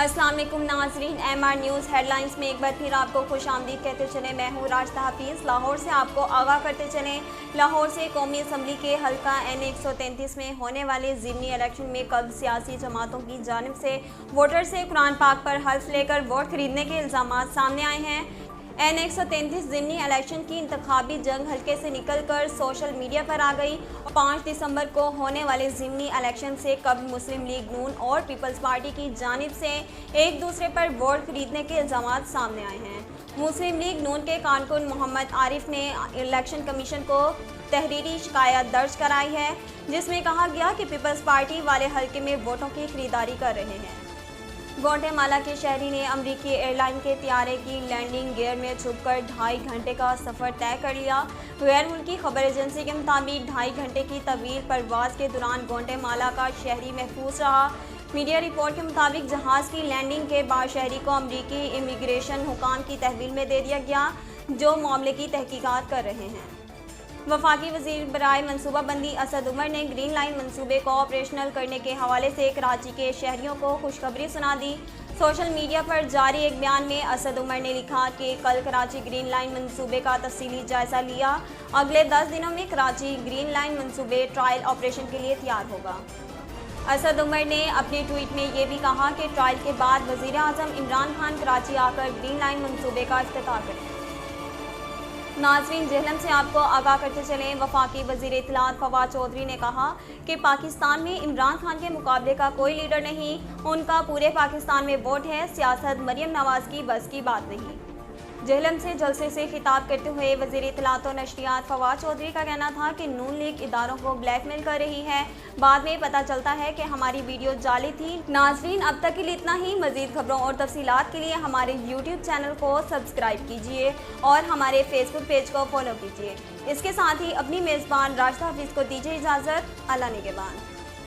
अस्सलाम वालेकुम नाज़रीन, MR न्यूज़ हेडलाइंस में एक बार फिर आपको खुशामदीद कहते चले। मैं हूँ राशिदा हफीज़। लाहौर से आपको आगाह करते चलें। लाहौर से कौमी असम्बली के हल्का N 133 में होने वाले ज़िमनी इलेक्शन में कल सियासी जमातों की जानिब से वोटर से कुरान पाक पर हल्फ लेकर वोट खरीदने के इल्ज़ामात सामने आए हैं। N 133 ज़िमनी इलेक्शन की इंतखाबी जंग हल्के से निकल कर सोशल मीडिया पर आ गई। 5 दिसंबर को होने वाले ज़िमनी इलेक्शन से कब्ल मुस्लिम लीग नून और पीपल्स पार्टी की जानिब से एक दूसरे पर वोट खरीदने के इल्ज़ामात सामने आए हैं। मुस्लिम लीग नून के कारकुन मोहम्मद आरिफ ने इलेक्शन कमीशन को तहरीरी शिकायत दर्ज कराई है, जिसमें कहा गया कि पीपल्स पार्टी वाले हल्के में वोटों की खरीदारी कर रहे हैं। ग्वाटेमाला के शहरी ने अमरीकी एयरलाइन के त्यारे की लैंडिंग गियर में छुपकर 2.5 घंटे का सफ़र तय कर लिया। गैर मुल्की खबर एजेंसी के मुताबिक 2.5 घंटे की तवील परवाज़ के दौरान ग्वाटेमाला का शहरी महफूज रहा। मीडिया रिपोर्ट के मुताबिक जहाज़ की लैंडिंग के बाद शहरी को अमरीकी इमिग्रेशन हुकाम की तहवील में दे दिया गया, जो मामले की तहकीकात कर रहे हैं। वफाकी वज़ीर बराए मनसूबाबंदी असद उमर ने ग्रीन लाइन मनसूबे को ऑपरेशनल करने के हवाले से कराची के शहरियों को खुशखबरी सुना दी। सोशल मीडिया पर जारी एक बयान में असद उमर ने लिखा कि कल कराची ग्रीन लाइन मनसूबे का तफसीली जायज़ा लिया। अगले 10 दिनों में कराची ग्रीन लाइन मनसूबे ट्रायल ऑपरेशन के लिए तैयार होगा। असद उमर ने अपने ट्वीट में ये भी कहा कि ट्रायल के बाद वज़ीर आज़म इमरान खान कराची आकर ग्रीन लाइन मनसूबे का इफ्तिताह करें। नाज़रीन, जेहलम से आपको आगाह करते चलें। वफाकी वज़ीर इत्तलात फवाद चौधरी ने कहा कि पाकिस्तान में इमरान खान के मुकाबले का कोई लीडर नहीं, उनका पूरे पाकिस्तान में वोट है। सियासत मरियम नवाज़ की बस की बात नहीं। जेहलम से जलसे से खिताब करते हुए वज़ीर इत्तलात और नशरियात फवाद चौधरी का कहना था कि नून लीग इदारों को ब्लैकमेल कर रही है। बाद में पता चलता है कि हमारी वीडियो जाली थी। नाज़रीन, अब तक के लिए इतना ही। मज़ीद खबरों और तफसीलात के लिए हमारे YouTube चैनल को सब्सक्राइब कीजिए और हमारे फेसबुक पेज को फॉलो कीजिए। इसके साथ ही अपनी मेज़बान राशिदा हफीज़ को दीजिए इजाज़त। अल्लाह निगहबान।